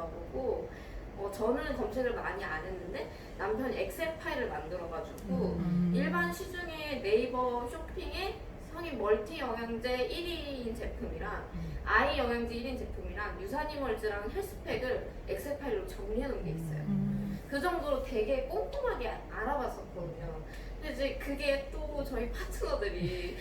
보고 저는 검색을 많이 안 했는데 남편이 엑셀 파일을 만들어가지고 일반 시중에 네이버 쇼핑에 성인 멀티 영양제 1인 제품이랑 아이 영양제 1인 제품이랑 유사니멀즈랑 헬스팩을 엑셀 파일로 정리해 놓은 게 있어요. 그 정도로 되게 꼼꼼하게 알아봤었거든요. 근데 이제 그게 또 저희 파트너들이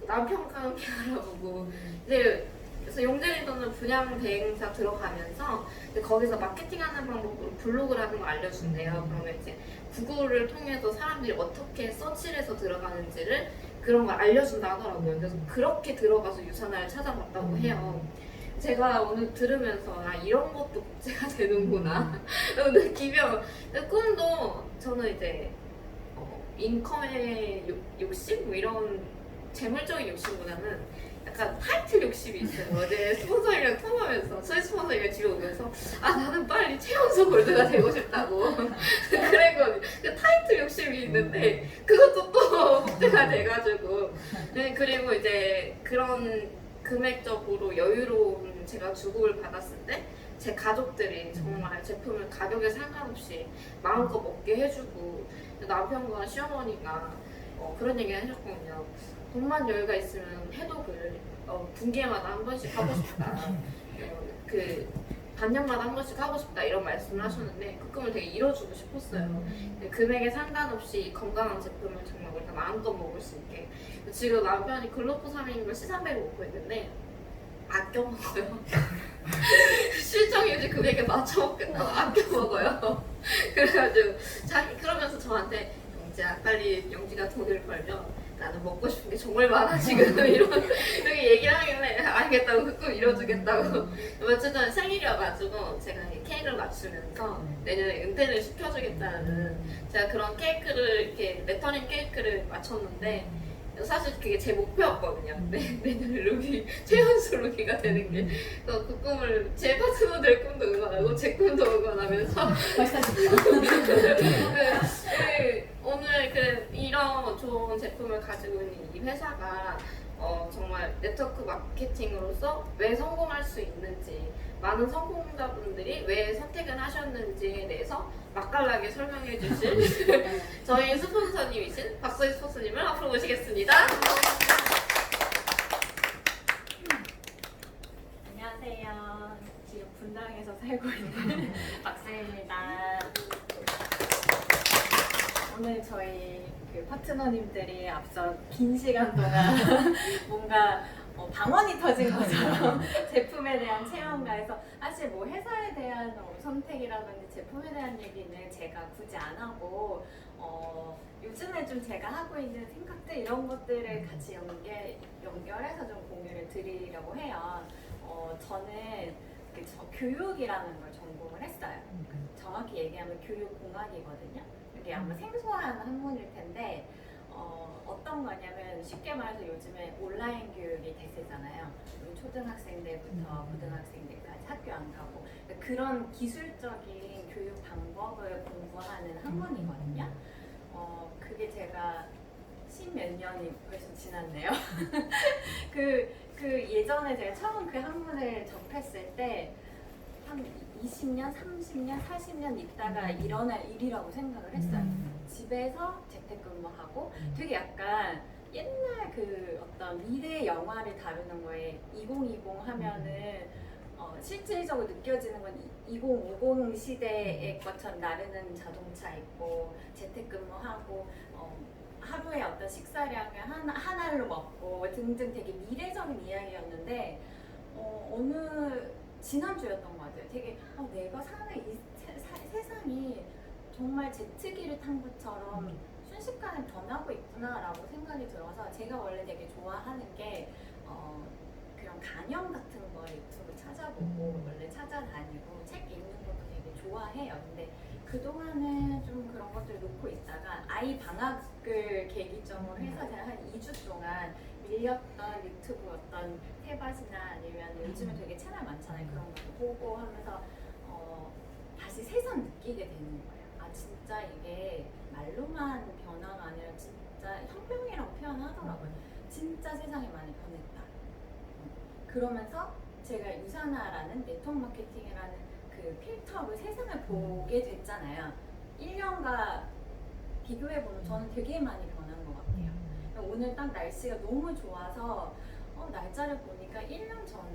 남편과 함께 알아보고 이제 그래서 용재리더는 분양 대행사 들어가면서 거기서 마케팅하는 방법으로 블로그라는 걸 알려준대요. 그러면 이제 구글을 통해서 사람들이 어떻게 서치를 해서 들어가는지를 그런 걸 알려준다 하더라고요. 그래서 그렇게 들어가서 유산화를 찾아봤다고 해요. 제가 오늘 들으면서 이런 것도 복제가 되는구나 느끼며 꿈도 저는 이제 인컴의 욕심? 뭐 이런 재물적인 욕심보다는 약간 타이틀 욕심이 있어요. 어제 스폰서님이랑 통화하면서 저희 스폰서님이 집에 오면서 나는 빨리 최연소 골드가 되고 싶다고 그랬거든요. 타이틀 욕심이 있는데 그것도 또 복제가 돼가지고 그리고 이제 그런 금액적으로 여유로운 제가 주급을 받았을 때 제 가족들이 정말 제품을 가격에 상관없이 마음껏 먹게 해주고 남편과 시어머니가 그런 얘기를 해줬거든요. 돈만 여유가 있으면 해독을 분기마다 한 번씩 하고 싶다. 그 반년마다 한 번씩 하고 싶다 이런 말씀을 하셨는데 그 꿈을 되게 이뤄주고 싶었어요. 금액에 상관없이 건강한 제품을 정말 우리가 마음껏 먹을 수 있게. 지금 남편이 글루코사민과 C300을 먹고 있는데 아껴 먹어요. 실정 유지 금액에 맞춰 먹겠다고 아껴 먹어요. 그래가지고 그러면서 저한테 영지야 빨리 영지가 돈을 벌면 나는 먹고 싶은 게 정말 많아 지금 이렇게 얘기를 하길래 알겠다고 그 꿈 이뤄주겠다고. 어쨌든 생일이어가지고 제가 케이크를 맞추면서 내년에 은퇴를 시켜주겠다는 제가 그런 케이크를 이렇게 레터링 케이크를 맞췄는데 사실 그게 제 목표였거든요. 내년에 루비 최연소 루비가 되는 게 그 꿈을 제 파트너들 꿈도 응원하고 제 꿈도 응원하면서 오늘 이런 좋은 제품을 가지고 있는 이 회사가 정말 네트워크 마케팅으로서 왜 성공할 수 있는지 많은 성공자분들이 왜 선택을 하셨는지에 대해서 맛깔나게 설명해 주실 저희 스폰서님이신 박소희 스폰서님을 앞으로 모시겠습니다. 안녕하세요. 지금 분당에서 살고 있는 박소희입니다. 오늘 저희 파트너님들이 앞서 긴 시간 동안 뭔가 방언이 터진 것처럼 제품에 대한 체험가에서 사실 뭐 회사에 대한 선택이라든지 제품에 대한 얘기는 제가 굳이 안 하고 요즘에 좀 제가 하고 있는 생각들 이런 것들을 같이 연결해서 좀 공유를 드리려고 해요. 저는 교육이라는 걸 전공을 했어요. 정확히 얘기하면 교육공학이거든요. 이게 아마 생소한 학문일 텐데 어떤 거냐면 쉽게 말해서 요즘에 온라인 교육이 대세잖아요. 초등학생들부터 고등학생들까지 학교 안 가고 그런 기술적인 교육 방법을 공부하는 학문이거든요. 그게 제가 십몇 년이 벌써 지났네요. 그 예전에 제가 처음 그 학문을 접했을 때 한 20년, 30년, 40년 있다가 일어날 일이라고 생각을 했어요. 집에서 재택근무하고 되게 약간 옛날 그 어떤 미래 영화를 다루는 거에 2020 하면은 실질적으로 느껴지는 건 2050 시대의 것처럼 나르는 자동차 있고 재택근무하고 하루에 어떤 식사량을 하나로 먹고 등등 되게 미래적인 이야기였는데 어느 지난주였던 것 같아요. 되게 내가 사는 이 세상이 정말 제트기를 탄 것처럼 순식간에 변하고 있구나라고 생각이 들어서 제가 원래 되게 좋아하는 게 그런 강연 같은 거 유튜브 찾아보고 원래 찾아다니고 책 읽는 것도 되게 좋아해요. 근데 그동안은 좀 그런 것들을 놓고 있다가 아이 방학을 계기점으로 해서 제가 한 2주 동안 밀렸던 유튜브 어떤 태밭이나 아니면 요즘에 되게 채널 많잖아요. 그런 것도 보고 하면서 다시 새삼 느끼게 되는 거예요. 진짜 이게 말로만 변화가 아니라 진짜 혁명이라고 표현하더라고요. 진짜 세상이 많이 변했다. 그러면서 제가 유산화라는 네트워크 마케팅이라는 그 시각적으로 세상을 보게 됐잖아요. 1년과 비교해보면 저는 되게 많이 변한 것 같아요. 오늘 딱 날씨가 너무 좋아서 날짜를 보니까 1년 전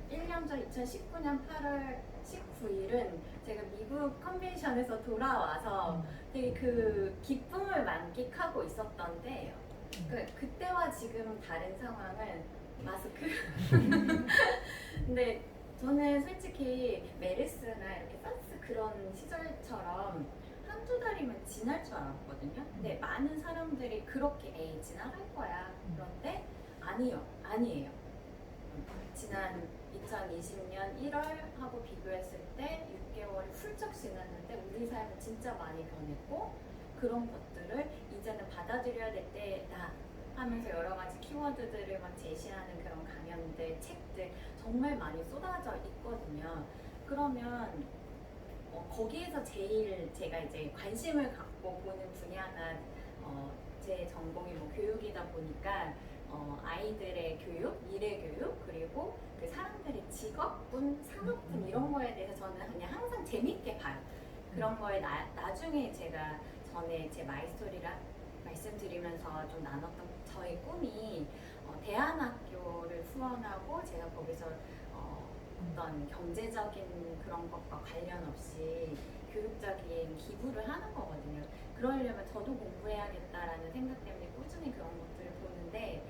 2019년 8월 19일은 제가 미국 컨벤션에서 돌아와서 되게 그 기쁨을 만끽하고 있었던 때예요. 그때와 지금 다른 상황은 마스크? 근데 저는 솔직히 메르스나 이렇게 사스 그런 시절처럼 한두 달이면 지날 줄 알았거든요. 근데 많은 사람들이 그렇게 에이 지나갈 거야. 그런데 아니에요. 지난 2020년 1월하고 비교했을 때 6개월이 훌쩍 지났는데 우리 삶은 진짜 많이 변했고 그런 것들을 이제는 받아들여야 될 때다 하면서 여러 가지 키워드들을 막 제시하는 그런 강연들, 책들 정말 많이 쏟아져 있거든요. 그러면 거기에서 제일 제가 이제 관심을 갖고 보는 분야가 제 전공이 뭐 교육이다 보니까 아이들의 교육, 미래 교육, 그리고 그 사람들의 직업군, 산업군 이런 거에 대해서 저는 그냥 항상 재밌게 봐요. 그런 거에 나중에 제가 전에 제 마이스토리를 말씀드리면서 좀 나눴던 저의 꿈이 대안학교를 후원하고 제가 거기서 어떤 경제적인 그런 것과 관련 없이 교육적인 기부를 하는 거거든요. 그러려면 저도 공부해야겠다라는 생각 때문에 꾸준히 그런 것들을 보는데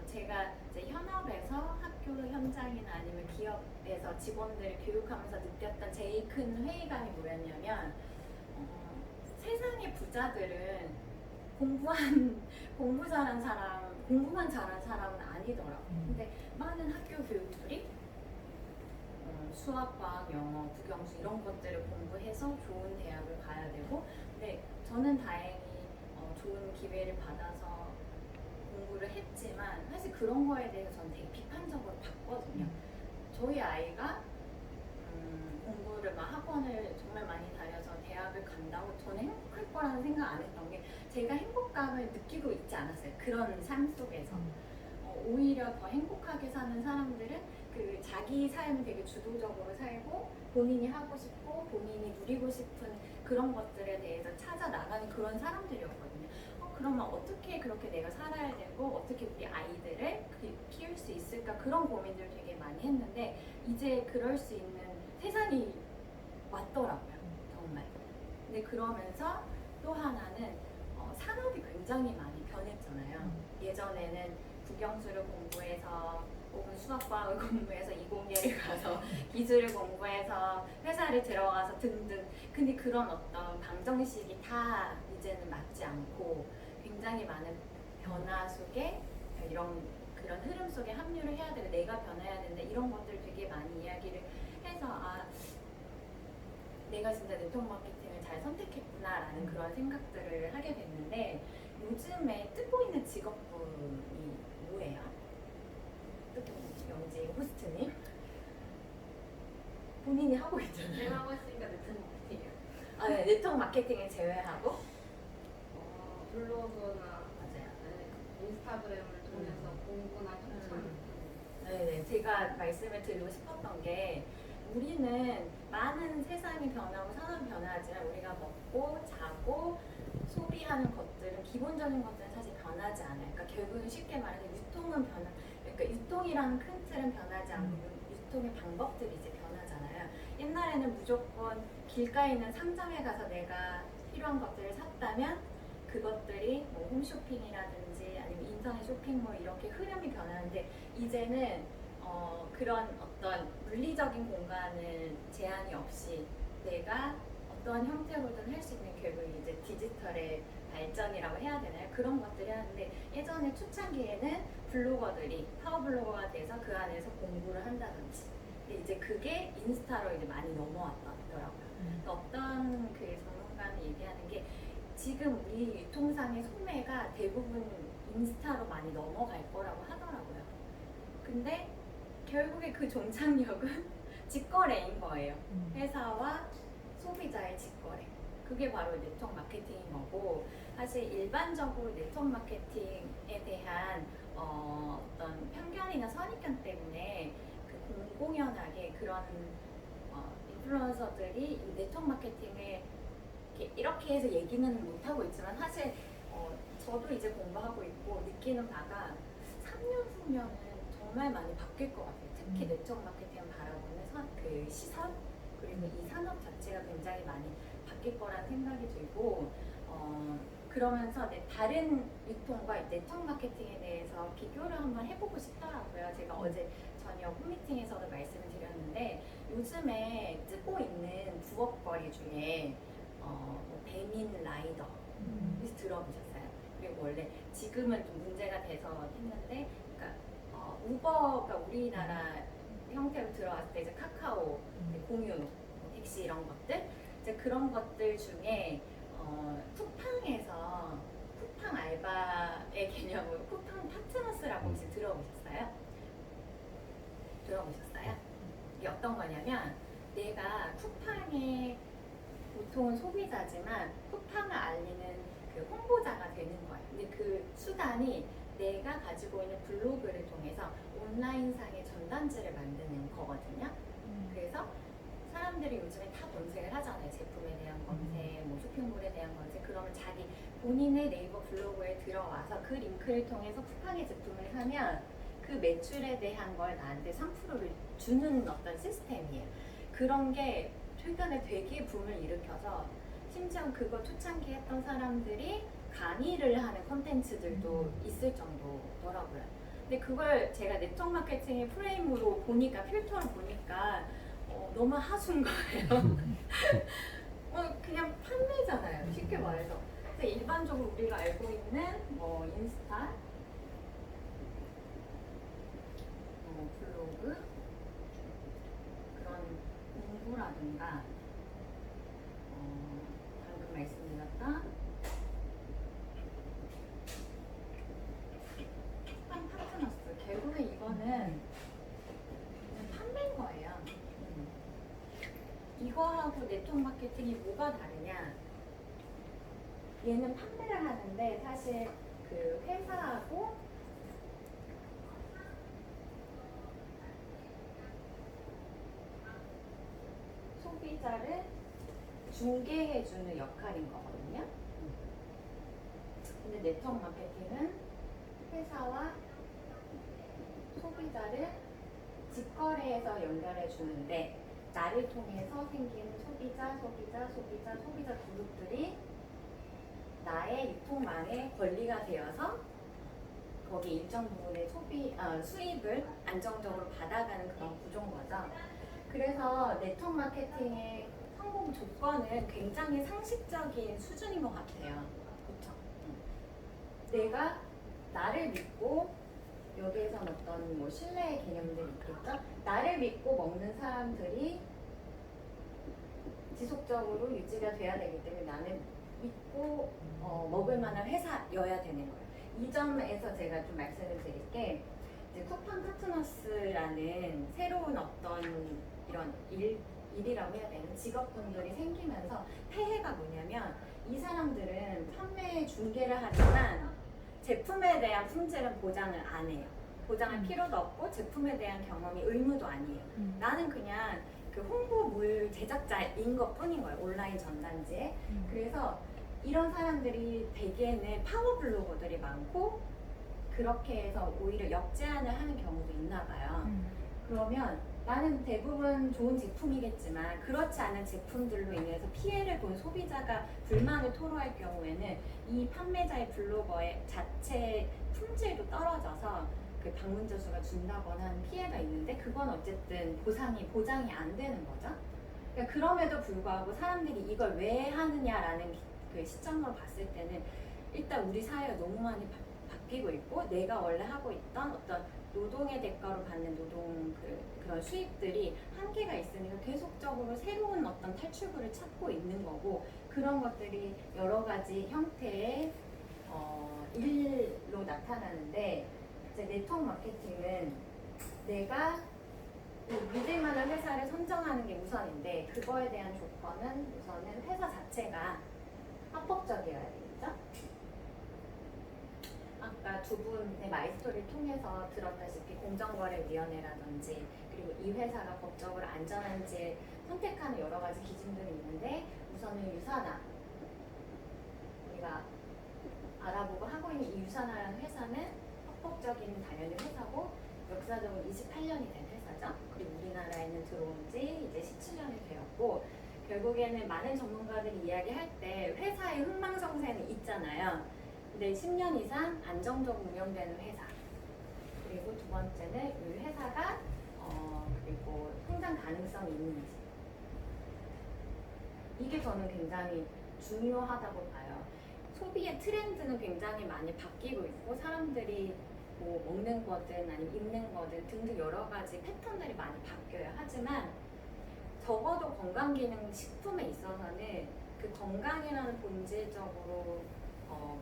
제가 이제 현업에서 학교 현장이나 아니면 기업에서 직원들을 교육하면서 느꼈던 제일 큰 회의감이 뭐였냐면 세상의 부자들은 공부만 잘한 사람은 아니더라고요. 근데 많은 학교 교육들이 수학, 과학, 영어, 국영수 이런 것들을 공부해서 좋은 대학을 가야 되고 근데 저는 다행히 좋은 기회를 받아서 공부를 했지만 사실 그런 거에 대해서 저는 되게 비판적으로 봤거든요. 저희 아이가 공부를 막 학원을 정말 많이 다녀서 대학을 간다고 저는 행복할 거라는 생각 안 했던 게 제가 행복감을 느끼고 있지 않았어요. 그런 삶 속에서. 오히려 더 행복하게 사는 사람들은 그 자기 삶을 되게 주도적으로 살고 본인이 하고 싶고 본인이 누리고 싶은 그런 것들에 대해서 찾아 나가는 그런 사람들이었거든요. 그러면 어떻게 그렇게 내가 살아야 되고 어떻게 우리 아이들을 키울 수 있을까 그런 고민들을 되게 많이 했는데 이제 그럴 수 있는 세상이 왔더라고요. 정말. 근데 그러면서 또 하나는 산업이 굉장히 많이 변했잖아요. 예전에는 국영수를 공부해서 혹은 수학과학을 공부해서 이공계를 가서 기술을 공부해서 회사를 들어가서 등등 근데 그런 어떤 방정식이 다 이제는 맞지 않고 굉장히 많은 변화 속에 그런 흐름 속에 합류를 해야 되고 내가 변해야 된다 이런 것들을 되게 많이 이야기를 해서 내가 진짜 네트워크 마케팅을 잘 선택했구나라는 그런 생각들을 하게 됐는데 요즘에 뜨고 있는 직업군이 뭐예요? 뜨고 있는 영지 호스트님 본인이 하고 있잖아요. 제가 하고 있으니까 네트워크 마케팅이요. 네, 네트워크 마케팅을 제외하고 블로그나 맞아요. 인스타그램을 통해서 공부나 추천. 네, 제가 말씀을 드리고 싶었던 게 우리는 많은 세상이 변하고 산업이 변하지만 우리가 먹고 자고 소비하는 것들은 기본적인 것들은 사실 변하지 않아요. 그러니까 결국은 쉽게 말해서 그러니까 유통이라는 큰 틀은 변하지 않고 유통의 방법들이 이제 변하잖아요. 옛날에는 무조건 길가에 있는 상점에 가서 내가 필요한 것들을 샀다면 그것들이 뭐 홈쇼핑이라든지 아니면 인터넷 쇼핑몰 이렇게 흐름이 변하는데 이제는 그런 어떤 물리적인 공간을 제한이 없이 내가 어떠한 형태로든 할 수 있는 결국 이제 디지털의 발전이라고 해야 되나요? 그런 것들이 하는데 예전에 초창기에는 블로거들이 파워블로거가 돼서 그 안에서 공부를 한다든지 근데 이제 그게 인스타로 이제 많이 넘어왔더라고요. 어떤 그 전문가는 얘기하는 게 지금 우리 유통상의 소매가 대부분 인스타로 많이 넘어갈 거라고 하더라고요. 근데 결국에 그 종착역은 직거래인 거예요. 회사와 소비자의 직거래. 그게 바로 네트워크 마케팅인 거고 사실 일반적으로 네트워크 마케팅에 대한 어떤 편견이나 선입견 때문에 그 공공연하게 그런 비즈니스서들이 이 네트워크 마케팅에 이렇게 해서 얘기는 못하고 있지만 사실 저도 이제 공부하고 있고 느끼는 바가 3년 후면은 정말 많이 바뀔 것 같아요. 특히 네트워크 마케팅을 바라보는 그 시선 그리고 이 산업 자체가 굉장히 많이 바뀔 거라는 생각이 들고 그러면서 다른 유통과 네트워크 마케팅에 대해서 비교를 한번 해보고 싶더라고요. 제가 어제 저녁 홈미팅에서도 말씀을 드렸는데 요즘에 뜨고 있는 부업거리 중에 뭐 배민 라이더 혹시 들어보셨어요? 그리고 원래 지금은 좀 문제가 돼서 했는데 그러니까 우버가 우리나라 형태로 들어왔을 때 이제 카카오 공유 택시 이런 것들 이제 그런 것들 중에 쿠팡에서 쿠팡 알바의 개념으로 쿠팡 파트너스라고 혹시 들어보셨어요? 들어보셨어요? 이게 어떤 거냐면 내가 쿠팡의 보통은 소비자지만 쿠팡을 알리는 그 홍보자가 되는 거예요. 근데 그 수단이 내가 가지고 있는 블로그를 통해서 온라인상의 전단지를 만드는 거거든요. 그래서 사람들이 요즘에 다 검색을 하잖아요. 제품에 대한 검색, 뭐 쇼핑몰에 대한 검색. 그러면 자기 본인의 네이버 블로그에 들어와서 그 링크를 통해서 쿠팡의 제품을 사면 그 매출에 대한 걸 나한테 3%를 주는 어떤 시스템이에요. 그런 게 최근에 되게 붐을 일으켜서 심지어 그거 초창기 했던 사람들이 강의를 하는 컨텐츠들도 있을 정도더라고요. 근데 그걸 제가 네트워크 마케팅의 프레임으로 보니까 필터를 보니까 너무 하수인 거예요. 그냥 판매잖아요. 쉽게 말해서. 근데 일반적으로 우리가 알고 있는 뭐 인스타, 블로그 그런 공부라든가 방금 말씀드렸던 쿠팡 파트너스 결국에 이거는 판매인 거예요. 이거하고 네트워크 마케팅이 뭐가 다르냐? 얘는 판매를 하는데 사실 그 회사하고 소비자를 중개해주는 역할인 거거든요. 근데 네트워크 마케팅은 회사와 소비자를 직거래해서 연결해 주는데 나를 통해서 생기는 소비자 그룹들이 나의 유통망에 권리가 되어서 거기 일정 부분의 수입을 안정적으로 받아가는 그런 구조인 거죠. 그래서 네트워크 마케팅의 성공 조건은 굉장히 상식적인 수준인 것 같아요. 그렇죠? 내가 나를 믿고 여기에선 어떤 뭐 신뢰의 개념들이 있겠죠? 나를 믿고 먹는 사람들이 지속적으로 유지가 돼야 되기 때문에 나는 믿고 먹을 만한 회사여야 되는 거예요. 이 점에서 제가 좀 말씀을 드릴게 이제 쿠팡 파트너스라는 새로운 어떤 이런 일이라고 해야 되는 직업군들이 생기면서 폐해가 뭐냐면 이 사람들은 판매 중개를 하지만 제품에 대한 품질은 보장을 안 해요. 보장할 필요도 없고 제품에 대한 경험이 의무도 아니에요. 나는 그냥 그 홍보물 제작자인 것 뿐인 거예요. 온라인 전단지에. 그래서 이런 사람들이 대개는 파워 블로거들이 많고 그렇게 해서 오히려 역제안을 하는 경우도 있나 봐요. 그러면 나는 대부분 좋은 제품이겠지만 그렇지 않은 제품들로 인해서 피해를 본 소비자가 불만을 토로할 경우에는 이 판매자의 블로거의 자체 품질도 떨어져서 그 방문자 수가 준다거나 하는 피해가 있는데 그건 어쨌든 보장이 안 되는 거죠. 그러니까 그럼에도 불구하고 사람들이 이걸 왜 하느냐라는 그 시점으로 봤을 때는 일단 우리 사회가 너무 많이 바뀌고 있고 내가 원래 하고 있던 어떤 노동의 대가로 받는 그런 수입들이 한계가 있으니까 계속적으로 새로운 어떤 탈출구를 찾고 있는 거고 그런 것들이 여러 가지 형태의 일로 나타나는데 이제 네트워크 마케팅은 내가 믿을 만한 회사를 선정하는 게 우선인데 그거에 대한 조건은 우선은 회사 자체가 합법적이어야 되겠죠? 아까 두 분의 마이스토리를 통해서 들었다시피 공정거래위원회라든지 그리고 이 회사가 법적으로 안전한지 선택하는 여러 가지 기준들이 있는데 우선은 유산화. 우리가 알아보고 하고 있는 이 유산화라는 회사는 합법적인 당연히 회사고 역사적으로 28년이 된 회사죠. 그리고 우리나라에는 들어온 지 이제 17년이 되었고 결국에는 많은 전문가들이 이야기할 때 회사의 흥망성쇠는 있잖아요. 근데 10년 이상 안정적으로 운영되는 회사. 그리고 두 번째는 이 회사가 그리고 성장 가능성이 있는지. 이게 저는 굉장히 중요하다고 봐요. 소비의 트렌드는 굉장히 많이 바뀌고 있고 사람들이 뭐 먹는 거든 아니면 입는 거든 등등 여러 가지 패턴들이 많이 바뀌어요. 하지만 적어도 건강기능식품에 있어서는 그 건강이라는 본질적으로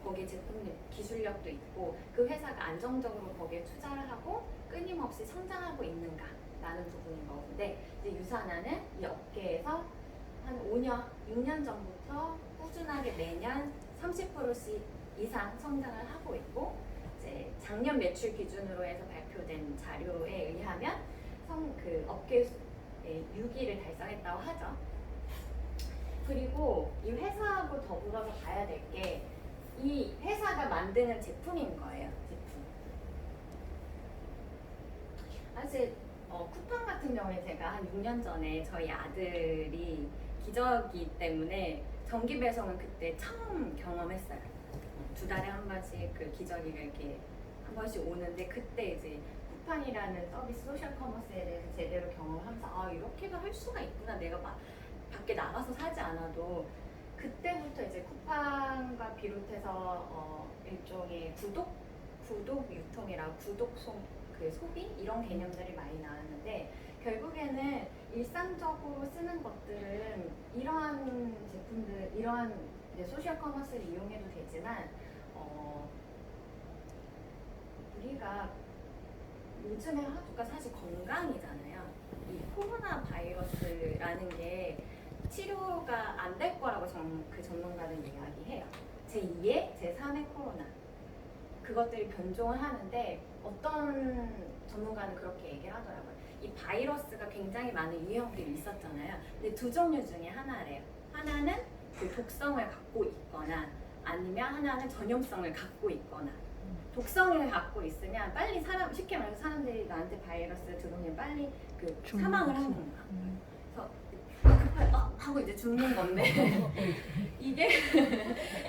거기에 제품 기술력도 있고 그 회사가 안정적으로 거기에 투자를 하고 끊임없이 성장하고 있는가라는 부분인 건데 이제 유산화는 이 업계에서 한 5년, 6년 전부터 꾸준하게 매년 30%씩 이상 성장을 하고 있고 이제 작년 매출 기준으로 해서 발표된 자료에 의하면 그 업계 6위를 달성했다고 하죠. 그리고 이 회사하고 더불어서 봐야 될 게 이 회사가 만드는 제품인 거예요. 제품. 사실 쿠팡 같은 경우에 제가 한 6년 전에 저희 아들이 기저귀 때문에 정기 배송은 그때 처음 경험했어요. 2달에 한 번씩 그 기저귀가 이렇게 한 번씩 오는데 그때 이제 쿠팡이라는 서비스 소셜 커머스에 대해서 제대로 경험하면서 아 이렇게도 할 수가 있구나. 내가 막 밖에 나가서 사지 않아도 그때부터 이제 쿠팡과 비롯해서 일종의 구독 유통이랑 그 소비 이런 개념들이 많이 나왔는데 결국에는 일상적으로 쓰는 것들은 이러한 제품들, 이러한 소셜 커머스를 이용해도 되지만 우리가 요즘에 하루가 사실 건강이잖아요. 이 코로나 바이러스라는 게 치료가 안 될 거라고 그 전문가는 이야기해요. 제2의, 제3의 코로나. 그것들이 변종을 하는데 어떤 전문가는 그렇게 얘기를 하더라고요. 이 바이러스가 굉장히 많은 유형들이 있었잖아요. 근데 두 종류 중에 하나래요. 하나는 그 독성을 갖고 있거나 아니면 하나는 전염성을 갖고 있거나 독성을 갖고 있으면 빨리 쉽게 말해서 사람들이 나한테 바이러스를 들어오면 빨리 그 사망을 하는 거야. 그래서 하고 이제 죽는 건데 이게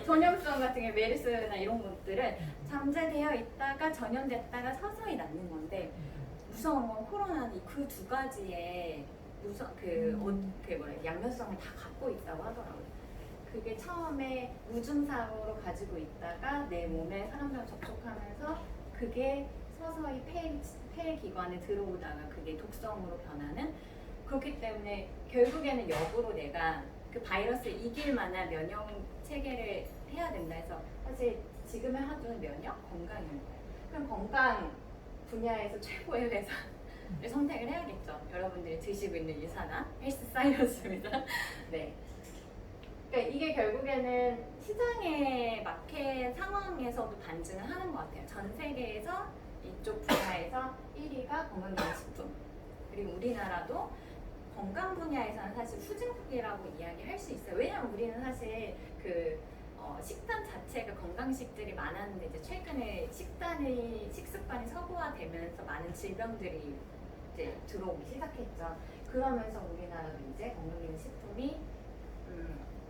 전염성 같은 게 메르스나 이런 것들은 잠재되어 있다가 전염됐다가 서서히 낫는 건데 무서운 건 코로나는 그 두 가지의 양면성을 다 갖고 있다고 하더라고요. 그게 처음에 무증상으로 가지고 있다가 내 몸에 사람들과 접촉하면서 그게 서서히 폐 기관에 들어오다가 그게 독성으로 변하는 그렇기 때문에 결국에는 역으로 내가 그 바이러스를 이길 만한 면역 체계를 해야 된다 해서 사실 지금의 하도는 면역 건강인 거예요. 그럼 건강 분야에서 최고의 회사를 선택을 해야겠죠. 여러분들이 드시고 있는 유산화 헬스 사이언스입니다. 네. 그러니까 이게 결국에는 시장의 마켓 상황에서도 반증을 하는 것 같아요. 전 세계에서 이쪽 분야에서 1위가 건강기능식품. 그리고 우리나라도 건강 분야에서는 사실 후진국이라고 이야기할 수 있어요. 왜냐면 우리는 사실 식단 자체가 건강식들이 많았는데 이제 최근에 식습관이 서구화되면서 많은 질병들이 이제 들어오기 시작했죠. 그러면서 우리나라도 이제 건강기능식품이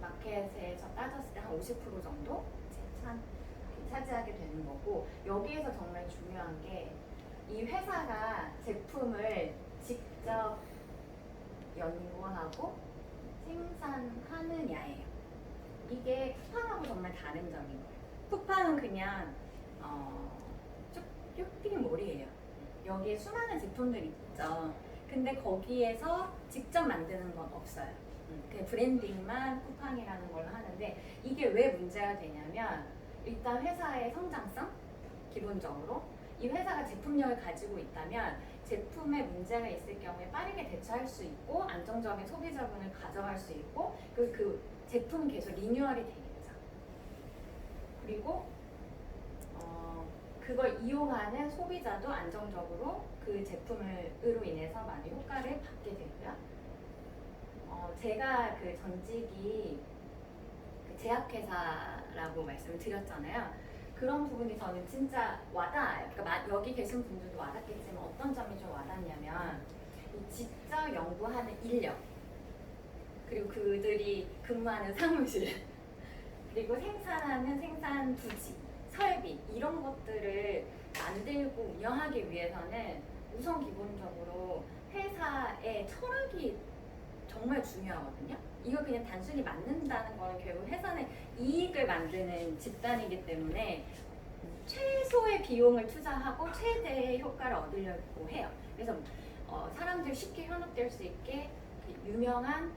마켓에서 따졌을 때 한 50% 정도 차지하게 되는 거고 여기에서 정말 중요한 게 이 회사가 제품을 직접 연구하고 생산하느냐예요. 이게 쿠팡하고 정말 다른 점인 거예요. 쿠팡은 그냥 쇼핑몰이에요. 여기에 수많은 제품들이 있죠. 근데 거기에서 직접 만드는 건 없어요. 그냥 브랜딩만 쿠팡이라는 걸로 하는데 이게 왜 문제가 되냐면 일단 회사의 성장성 기본적으로 이 회사가 제품력을 가지고 있다면 제품에 문제가 있을 경우에 빠르게 대처할 수 있고 안정적인 소비 자본을 가져갈 수 있고 그 제품은 계속 리뉴얼이 되겠죠. 그리고 그걸 이용하는 소비자도 안정적으로 그 제품으로 인해서 많이 효과를 받게 되고요. 제가 그 전직이 그 제약회사라고 말씀을 드렸잖아요. 그런 부분이 저는 진짜 와닿아요. 그러니까 여기 계신 분들도 와닿겠지만 어떤 점이 좀 와닿냐면 이 직접 연구하는 인력, 그리고 그들이 근무하는 사무실, 그리고 생산하는 생산 부지, 설비 이런 것들을 만들고 운영하기 위해서는 우선 기본적으로 회사의 철학이 정말 중요하거든요. 이걸 그냥 단순히 만든다는 거는 결국 회사는 이익을 만드는 집단이기 때문에 최소의 비용을 투자하고 최대의 효과를 얻으려고 해요. 그래서 사람들이 쉽게 현혹될 수 있게 유명한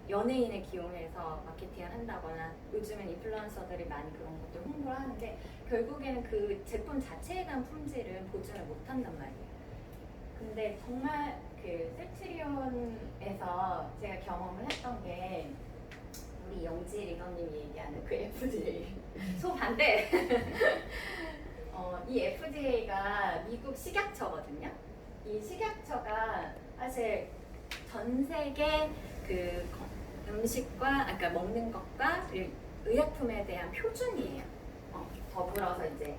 연예인을 기용해서 마케팅을 한다거나 요즘엔 인플루언서들이 많이 그런 것들 홍보를 하는데 결국에는 그 제품 자체에 대한 품질은 보증을 못한단 말이에요. 근데 정말 그 셀트리온에서 제가 경험을 했던 게 우리 영지 리더님이 얘기하는 그 FDA 소반대 이 FDA가 미국 식약처거든요. 이 식약처가 사실 전 세계 그 음식과 아까 먹는 것과 의약품에 대한 표준이에요. 더불어서 이제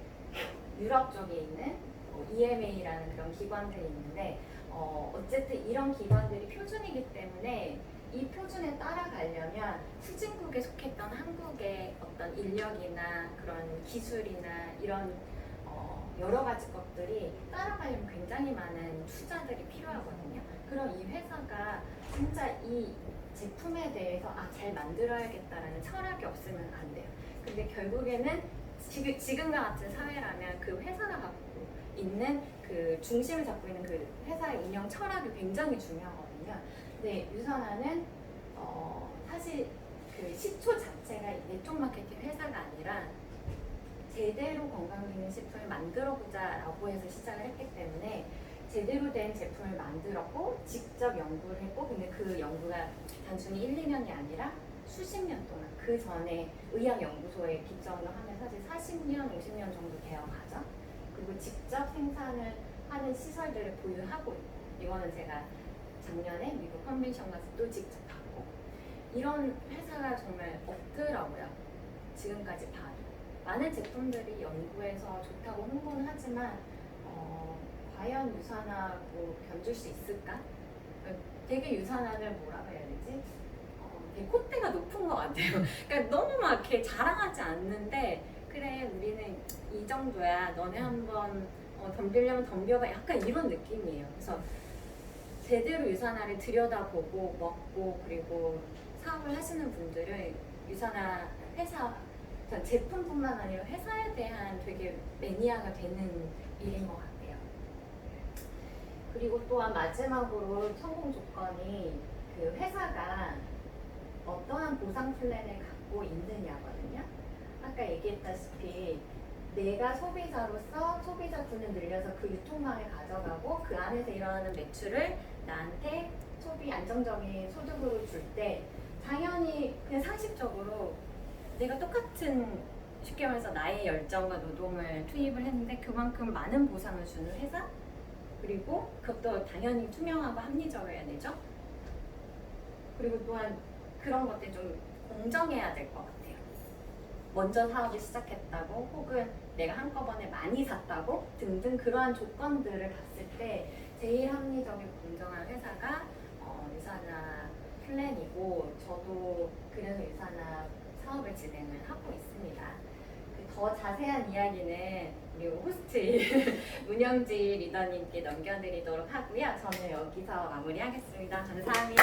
유럽 쪽에 있는 EMA라는 그런 기관들이 있는데 어쨌든 이런 기관들이 표준이기 때문에 이 표준에 따라가려면 후진국에 속했던 한국의 어떤 인력이나 그런 기술이나 이런 여러 가지 것들이 따라가려면 굉장히 많은 투자들이 필요하거든요. 그럼 이 회사가 진짜 이 제품에 대해서 잘 만들어야겠다라는 철학이 없으면 안 돼요. 근데 결국에는 지금과 같은 사회라면 그 회사가 갖고 있는 그 중심을 잡고 있는 그 회사의 운영 철학이 굉장히 중요하거든요. 근데 유산화는 사실 그 시초 자체가 네트워크 마케팅 회사가 아니라 제대로 건강기능식품을 만들어보자라고 해서 시작을 했기 때문에 제대로 된 제품을 만들었고 직접 연구를 했고 근데 그 연구가 단순히 1, 2년이 아니라 수십 년 동안 그 전에 의학연구소에 기점으로 하면 사실 40년, 50년 정도 되어가죠. 그리고 직접 생산을 하는 시설들을 보유하고 있고 이거는 제가 작년에 미국 컨벤션 가서 또 직접 봤고 이런 회사가 정말 없더라고요. 지금까지 봐도 많은 제품들이 연구해서 좋다고 홍보는 하지만 과연 유산하고 견줄 수 있을까? 되게 유산화를 뭐라고 해야 되지? 되게 콧대가 높은 것 같아요. 그러니까 너무 막 이렇게 자랑하지 않는데 그래 우리는 이 정도야 너네 한번 덤비려면 덤벼봐 약간 이런 느낌이에요. 그래서 제대로 유산화를 들여다보고 먹고 그리고 사업을 하시는 분들은 유산화 회사 제품뿐만 아니라 회사에 대한 되게 매니아가 되는 일인 것 같아요. 그리고 또한 마지막으로 성공 조건이 그 회사가 어떠한 보상 플랜을 갖고 있느냐거든요. 아까 얘기했다시피 내가 소비자로서 소비자분을 늘려서 그 유통망을 가져가고 그 안에서 일어나는 매출을 나한테 안정적인 소득으로 줄 때 당연히 그냥 상식적으로 내가 똑같은 쉽게 말해서 나의 열정과 노동을 투입을 했는데 그만큼 많은 보상을 주는 회사 그리고 그것도 당연히 투명하고 합리적이어야 되죠. 그리고 또한 그런 것들 좀 공정해야 될 것 같아요. 먼저 사업을 시작했다고 혹은 내가 한꺼번에 많이 샀다고 등등 그러한 조건들을 봤을 때 제일 합리적이고 공정한 회사가 유산화 플랜이고 저도 그래서 유산화 사업을 진행을 하고 있습니다. 더 자세한 이야기는 우리 호스트 문영지 리더님께 넘겨드리도록 하고요. 저는 여기서 마무리하겠습니다. 감사합니다.